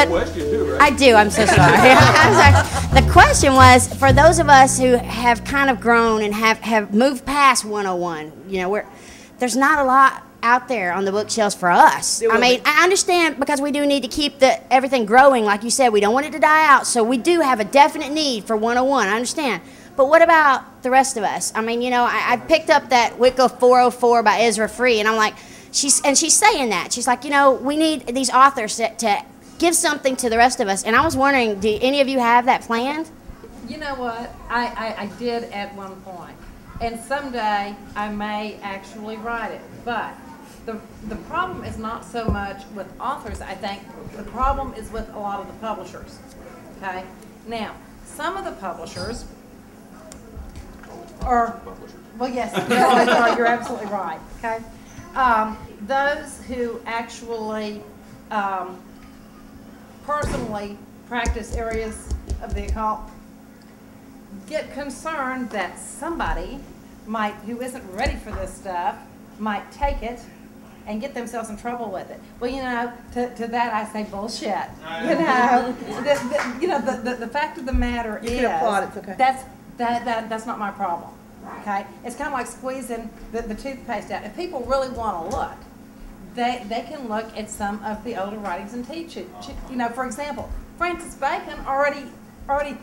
but question too, right? I do. I'm so sorry. The question was for those of us who have kind of grown and have moved past 101. You know, there's not a lot out there on the bookshelves for us. I mean, I understand because we do need to keep everything growing, like you said. We don't want it to die out, so we do have a definite need for 101. I understand. But what about the rest of us? I mean, you know, I picked up that Wicca 404 by Ezra Free, and I'm like, she's saying that. She's like, you know, we need these authors to give something to the rest of us. And I was wondering, do any of you have that planned? You know what? I did at one point. And someday I may actually write it. But the problem is not so much with authors, I think. The problem is with a lot of the publishers. Okay? Now, some of the publishers are, well, yes, you're absolutely right. Okay? Those who actually personally practice areas of the occult get concerned that somebody who isn't ready for this stuff might take it and get themselves in trouble with it. Well, you know, to that I say bullshit. You know, the fact of the matter is, you can applaud, it's okay. That's not my problem. Okay, it's kind of like squeezing the toothpaste out. If people really want to look, they can look at some of the older writings and teach it. You know, for example, Francis Bacon already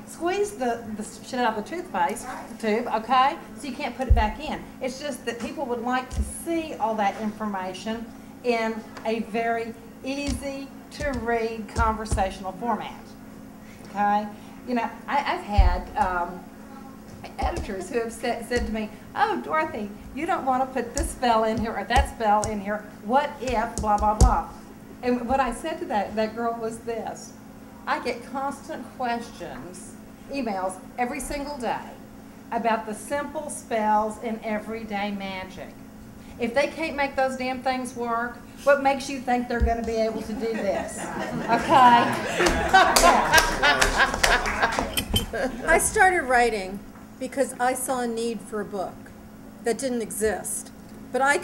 squeezed the shit out of the toothpaste tube, okay? So you can't put it back in. It's just that people would like to see all that information in a very easy to read conversational format, okay? You know, I've had editors who have said to me, oh, Dorothy, you don't want to put this spell in here or that spell in here. What if blah, blah, blah? And what I said to that girl was this. I get constant questions, emails, every single day about the simple spells in everyday magic. If they can't make those damn things work, what makes you think they're going to be able to do this? Okay? I started writing because I saw a need for a book that didn't exist. But I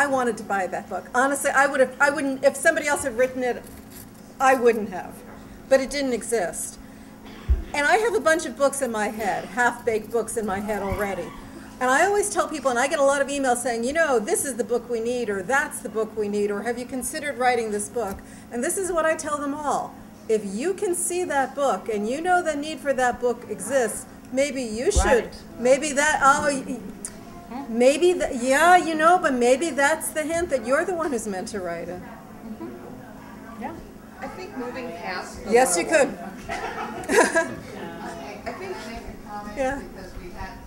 wanted to buy that book. Honestly, I wouldn't, if somebody else had written it, I wouldn't have. But it didn't exist. And I have a bunch of books in my head, half-baked books in my head already. And I always tell people, and I get a lot of emails saying, you know, this is the book we need, or that's the book we need, or have you considered writing this book? And this is what I tell them all. If you can see that book and you know the need for that book exists, maybe you should. Right. Maybe yeah, you know, but maybe that's the hint that you're the one who's meant to write it. Yeah. I think moving past the Yes, you could. I think make a comment because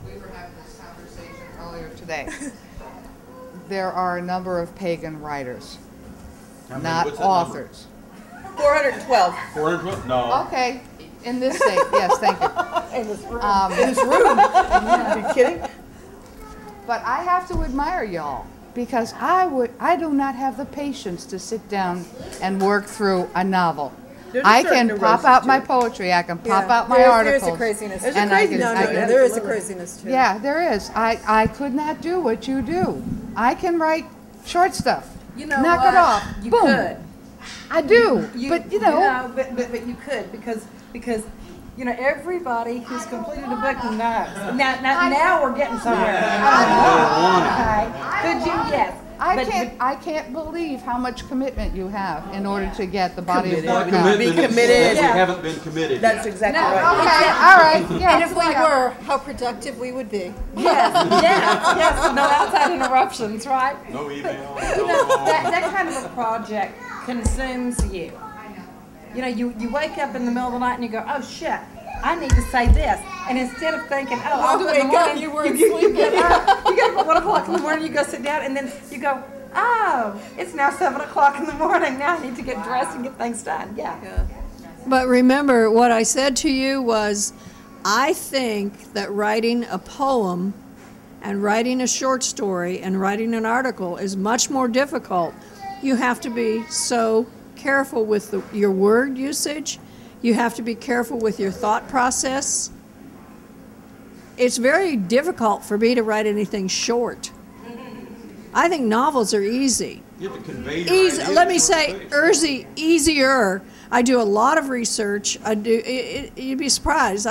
we were having this conversation earlier today. There are a number of pagan writers, not authors. 412. 412? No. Okay, in this state, yes, thank you. In this room. In this room. Are you kidding? But I have to admire y'all because I do not have the patience to sit down and work through a novel. I can pop out my poetry. I can pop out my articles. There's a craziness. There is a craziness too. Yeah, there is. I could not do what you do. I can write short stuff. You know knock what? it off. You Boom. could. I do, but you know. But you could because you know everybody who's completed a book knows. Now we're getting somewhere. Okay. Could you? Yes. I can't believe how much commitment you have in order to get the body of work out. Be committed. We haven't been committed. That's exactly right. Okay, all right. Yeah, and if we were, how productive we would be. Yes. No outside interruptions, right? No email. You know, that kind of a project consumes you. You know, you wake up in the middle of the night and you go, oh shit, I need to say this. And instead of thinking, oh, I'll do it in the morning, you weren't sleeping. You get up at 1 o'clock in the morning, you go sit down, and then you go, oh, it's now 7 o'clock in the morning. Now I need to get dressed and get things done. Yeah. But remember, what I said to you was, I think that writing a poem and writing a short story and writing an article is much more difficult. You have to be so careful with your word usage. You have to be careful with your thought process. It's very difficult for me to write anything short. I think novels are easy. You have to convey your Easy. ideas Let me in say, short space. easier. I do a lot of research. You'd be surprised.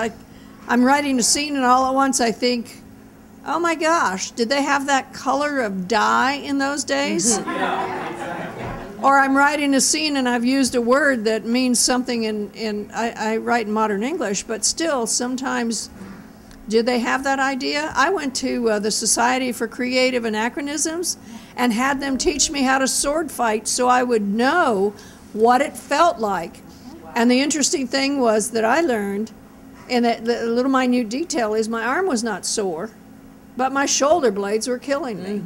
I'm writing a scene, and all at once I think, oh my gosh, did they have that color of dye in those days? Or I'm writing a scene and I've used a word that means something I write in modern English, but still sometimes, did they have that idea? I went to the Society for Creative Anachronisms and had them teach me how to sword fight so I would know what it felt like. And the interesting thing was that I learned, and the little minute detail is my arm was not sore, but my shoulder blades were killing me.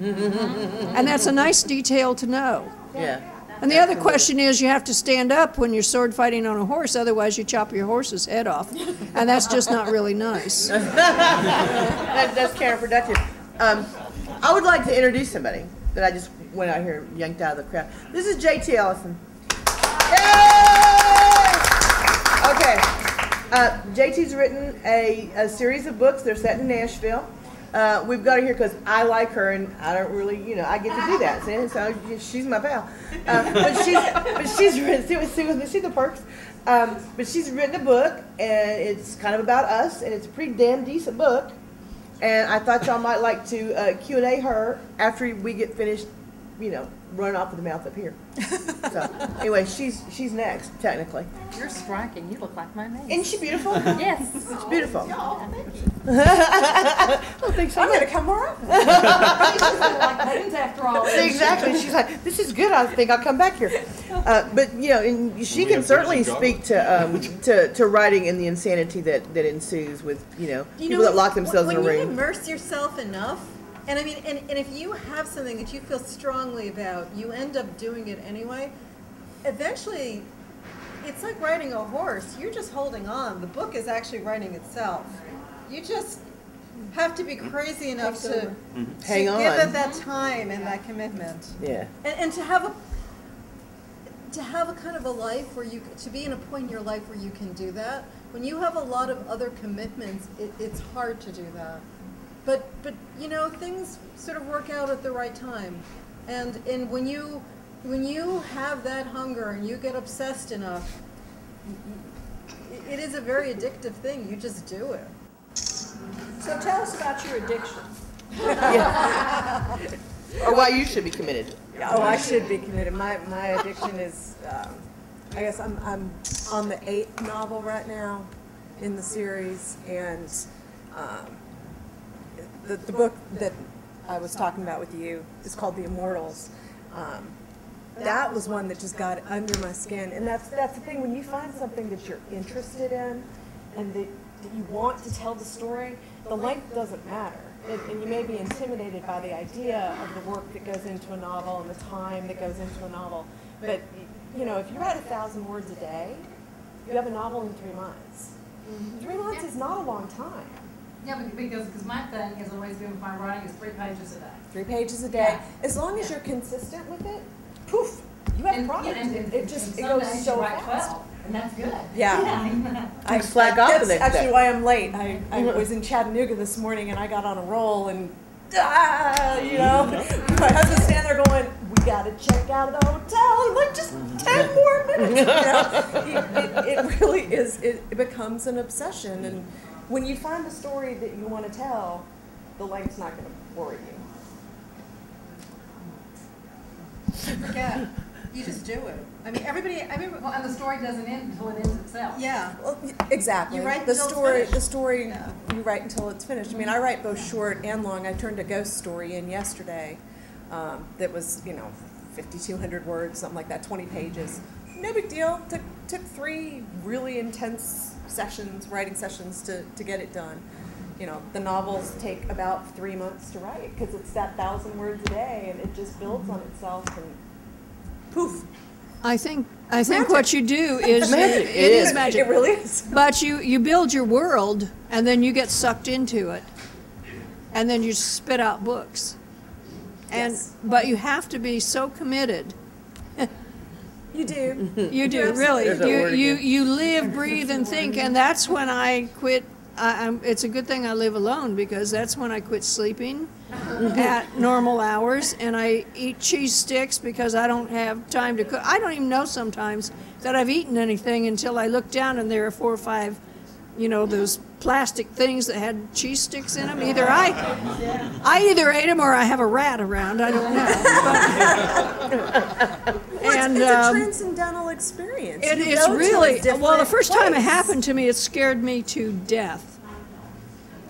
And that's a nice detail to know. Yeah. And the other question is, you have to stand up when you're sword fighting on a horse, otherwise you chop your horse's head off. And that's just not really nice. That's counterproductive. I would like to introduce somebody that I just went out here and yanked out of the crowd. This is JT Ellison. Yay! Okay. JT's written a series of books. They're set in Nashville. We've got her here because I like her, and I don't really, I get to do that. So she's my pal. But she's written. See the perks. But she's written a book, and it's kind of about us, and it's a pretty damn decent book. And I thought y'all might like to Q&A her after we get finished, running off with the mouth up here. So anyway, she's next, technically. You're striking. You look like my name. Isn't she beautiful? Yes. It's beautiful. Oh, Thanks so I'm much. gonna come more often. like names after all. See, exactly. She's like, this is good. I think I'll come back here. But and she can certainly speak to writing and the insanity that ensues with people that lock themselves in a When you room. immerse yourself enough, and I mean, and if you have something that you feel strongly about, you end up doing it anyway. Eventually, it's like riding a horse. You're just holding on. The book is actually writing itself. You just have to be crazy enough to Hang on. give it that time and that commitment. Yeah. And to have a kind of a life where to be in a point in your life where you can do that. When you have a lot of other commitments, it's hard to do that. But things sort of work out at the right time. And when you have that hunger and you get obsessed enough, it is a very addictive thing. You just do it. So tell us about your addiction. Or why you should be committed. Oh, I should be committed. My addiction is, I guess I'm on the 8th novel right now in the series, and the book that I was talking about with you is called The Immortals. That was one that just got under my skin, and that's the thing, when you find something that you're interested in and that you want to tell the story, the length doesn't matter. And you may be intimidated by the idea of the work that goes into a novel and the time that goes into a novel. But, if you write 1,000 words a day, you have a novel in 3 months. 3 months is not a long time. Yeah, because my thing has always been with my writing is 3 pages a day. 3 pages a day. As long as you're consistent with it, poof, you have a product. It goes so fast. 12, and that's good. Yeah. I slack off the That's next actually day. why I'm late. I was in Chattanooga this morning and I got on a roll and, my husband's standing there going, we got to check out of the hotel in like just 10 more minutes. It really is, it becomes an obsession. And when you find a story that you want to tell, the length's not going to worry you. Forget. You just do it. I mean, Well, and the story doesn't end until it ends itself. yeah. Well, exactly. You write the until it's story. finished. The story you write until it's finished. I mean, I write both short and long. I turned a ghost story in yesterday. That was 5,200 words, something like that, 20 pages. No big deal. Took 3 really intense writing sessions to get it done. The novels take about 3 months to write because it's that 1,000 words a day, and it just builds on itself and poof. I think what you do is Magic. it is magic. It really is. But you build your world, and then you get sucked into it, and then you spit out books. And Yes. but you have to be so committed. You do. You do really. There's that word again. You live, breathe, and think, and that's when I quit. It's a good thing I live alone because that's when I quit sleeping, at normal hours, and I eat cheese sticks because I don't have time to cook. I don't even know sometimes that I've eaten anything until I look down and there are 4 or 5, those plastic things that had cheese sticks in them. Either I either ate them or I have a rat around. I don't know. Well, it's a transcendental experience. It is really, well, the first time it happened to me, it scared me to death.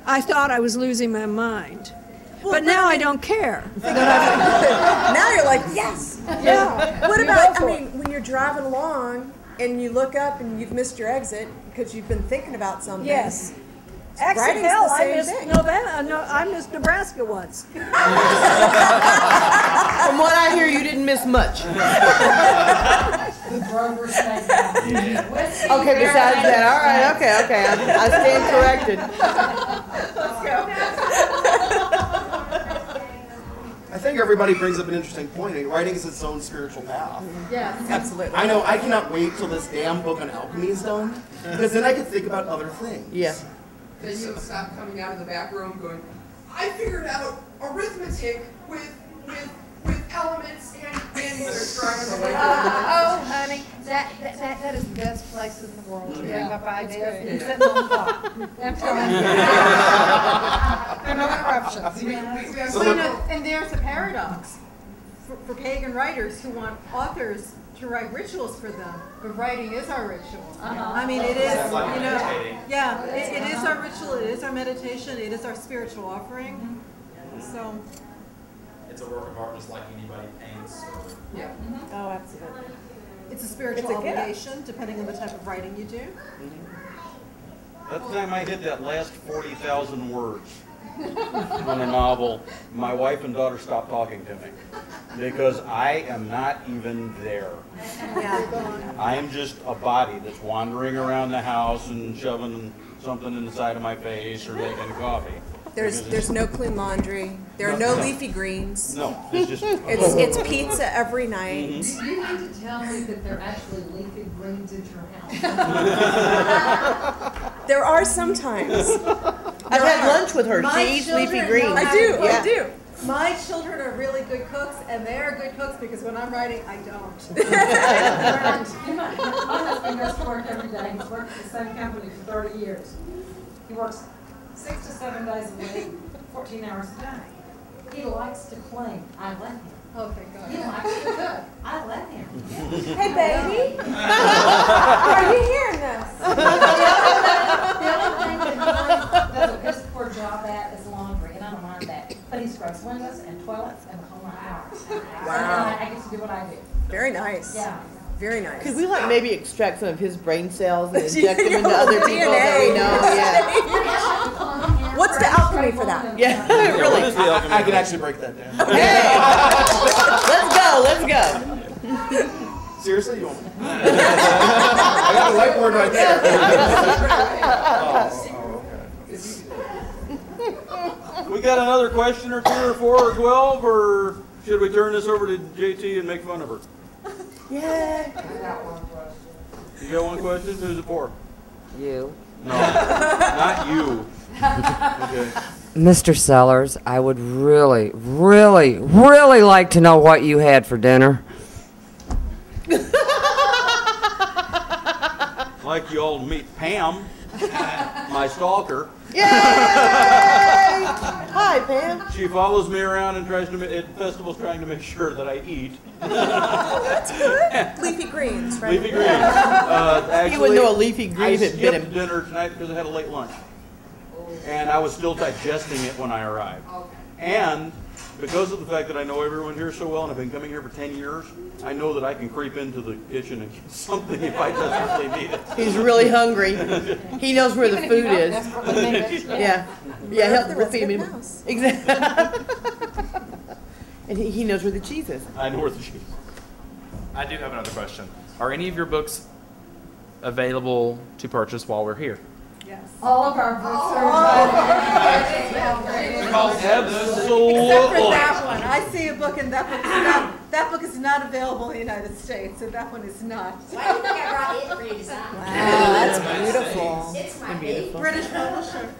I thought I was losing my mind. Well, but now I don't care. Now you're like, yes. Yeah. What about, when you're driving along and you look up and you've missed your exit because you've been thinking about something? Yes. Writing's Hell, the I same missed thing. Nevada. No, I missed Nebraska once. From what I hear, you didn't miss much. Okay, besides that, all right, okay, I stand corrected. Let's go. I think everybody brings up an interesting point. Writing is its own spiritual path. Yes, absolutely. I know, I cannot wait till this damn book on alchemy is done, because then I can think about other things. Yeah. Then you'll stop coming out of the back room going, I figured out arithmetic with elements and oh, honey, that is the best place in the world to bring up ideas. It's sitting on the block. I'm telling you. There are no interruptions. And there's a paradox for pagan writers who want authors to write rituals for them, but writing is our ritual. I mean, it is, it is our ritual, it is our meditation, it is our spiritual offering. So. It's a work of art just like anybody paints. Yeah. Oh, absolutely. It's a spiritual obligation, depending on the type of writing you do. That time I hit that last 40,000 words on a novel, my wife and daughter stopped talking to me because I am not even there. Yeah. I am just a body that's wandering around the house and shoving something in the side of my face or making coffee. There's no clean laundry. There are no leafy greens. No, it's just it's pizza every night. You need to tell me that there are actually leafy greens at your house. There are sometimes. I've had lunch with her. She eats leafy greens. I do. My children are really good cooks, and they're good cooks because when I'm writing, I don't. My husband goes to work every day. He's worked for the same company for 30 years. He works 6 to 7 days a week, 14 hours a day. He likes to clean. I let him. Oh, thank God. He likes to cook. I let him. Hey, baby. Are you hearing this? The only thing that he does a piss poor job at is laundry, and I don't mind that. But he scrubs windows and toilets and the whole 9 hours. Wow. I get to do what I do. Very nice. Yeah. Very nice. Could we maybe extract some of his brain cells and inject them into other people that we know? Yeah. What's the alchemy for that? Yeah, really. I can actually break that down. Okay. Let's go. Seriously, you want me? I got a whiteboard right there. We got another question or 2 or 4 or 12, or should we turn this over to JT and make fun of her? Yeah. You got one question? Who's it for? You. No, not you. Okay. Mr. Sellars, I would really, really, really like to know what you had for dinner. Like you all to meet Pam, my stalker. Yay! Hi, Pam. She follows me around and tries to at festivals trying to make sure that I eat. Oh, that's good. Leafy greens, right? Leafy greens. Actually, You wouldn't know a leafy green I had been skipped dinner tonight because I had a late lunch. And I was still digesting it when I arrived. And because of the fact that I know everyone here so well and I've been coming here for 10 years, I know that I can creep into the kitchen and get something if I desperately need it. He's really hungry. He knows where the food is. Yeah. He'll feed him. Exactly. And he knows where the cheese is. I know where the cheese is. I do have another question. Are any of your books available to purchase while we're here? Yes. All of our books are Absolutely. Except for that one. I see a book and that book is not available in the United States, and that one is not. Why do you think I brought it for you to sign? Wow, that's beautiful. It's my baby. British publisher.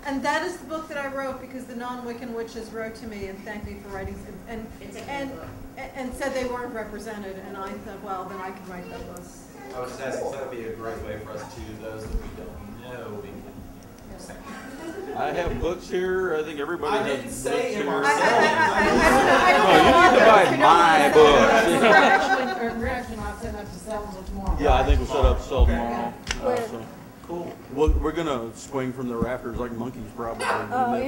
And that is the book that I wrote because the non-Wiccan witches wrote to me and thanked me for writing and said they weren't represented. And I thought, well, then I can write that book. I was just asking, that would be a great way for us to, those that we don't know, we can. I have books here. I think everybody I has didn't say books him here. ourselves. You need to buy my books. We're actually not setting up to sell them tomorrow. Yeah, I think we'll set up to sell tomorrow. Where? Cool. Well, we're gonna swing from the rafters like monkeys, probably.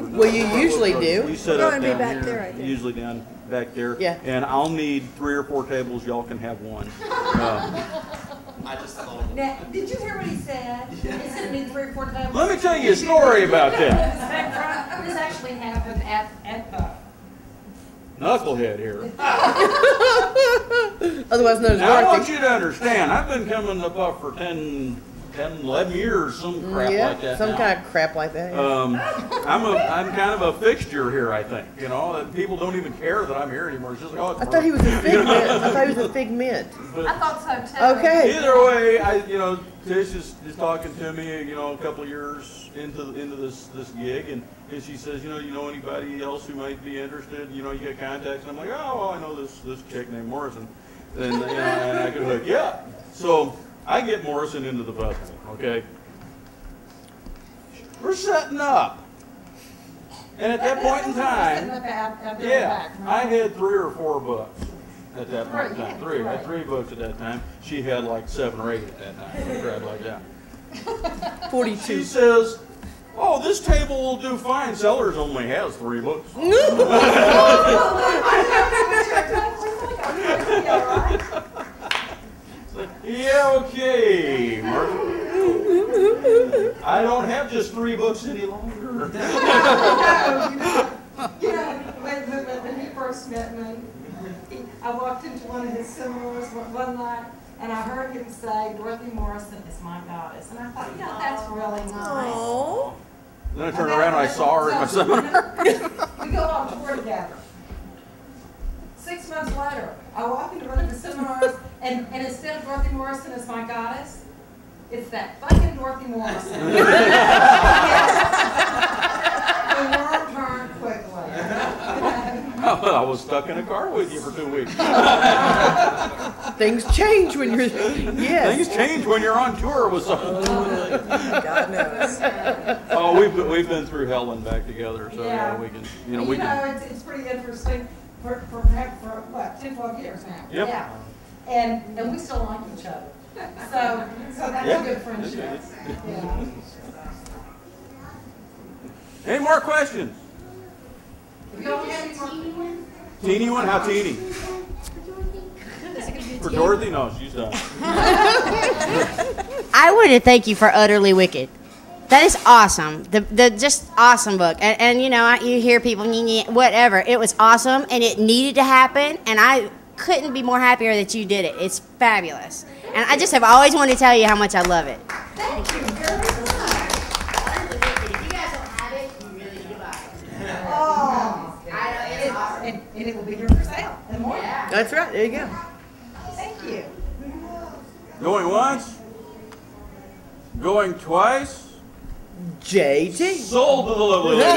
Well, you usually do. We set We're up gonna be down back here, there, I think. usually down back there. Yeah. And I'll need 3 or 4 tables. Y'all can have one. I just thought. Now, did you hear what he said? He said need 3 or 4 tables. Let me tell you a story about that. This actually happened at PUF. Knucklehead here. Otherwise known as Now, I want Dorothy. you to understand, I've been coming to PUF for 10, 11 years, some crap like that. Some now. kind of crap like that. Yeah. I'm kind of a fixture here, I think. You know, people don't even care that I'm here anymore. It's just like, oh, it's I thought he was a figment. I thought he was a figment. I thought so too. Okay. Either way, Tish is talking to me, a couple of years into this gig, and she says, you know anybody else who might be interested? You got contacts? And I'm like, oh, well, I know this chick named Morrison, and and I could hook you up. So I get Morrison into the festival. Okay, we're setting up, and at that point in time, I had 3 or 4 books. At that point in time, 3. I had 3 books at that time. She had like 7 or 8 at that time. Crap like that. 42. She says, "Oh, this table will do fine. Sellars only has 3 books." Yeah, okay, Mark. I don't have just 3 books any longer. When he first met me, I walked into one of his seminars one night, and I heard him say, Dorothy Morrison is my goddess. And I thought, that's really nice. Oh. Then I turned around and I saw her at my seminar. We go on tour together. 6 months later, I walk into one of his seminars, and instead of Dorothy Morrison as my goddess, it's that fucking Dorothy Morrison. The world turned quickly. I was stuck in a car with you for 2 weeks. Things change when you're. Yes. Things change when you're on tour with someone. God knows. Oh, we've been through hell and back together, so we can. It's pretty interesting for what, 10, 12 years now. Yep. Yeah. And we still like each other. So that's a good friendship. Yeah. Any more questions? Teeny one? How teeny? For Dorothy? No, she's done. I want to thank you for Utterly Wicked. That is awesome. The just awesome book. And you hear people, whatever. It was awesome, and it needed to happen, and I couldn't be more happier that you did it. It's fabulous. And I just have always wanted to tell you how much I love it. Thank you very much. If you guys don't have it, you really need to buy it. Oh, It's awesome. and it will be here for sale in the morning. Yeah. That's right. There you go. Thank you. Going once? Going twice? JT. Sold to the lovely lady.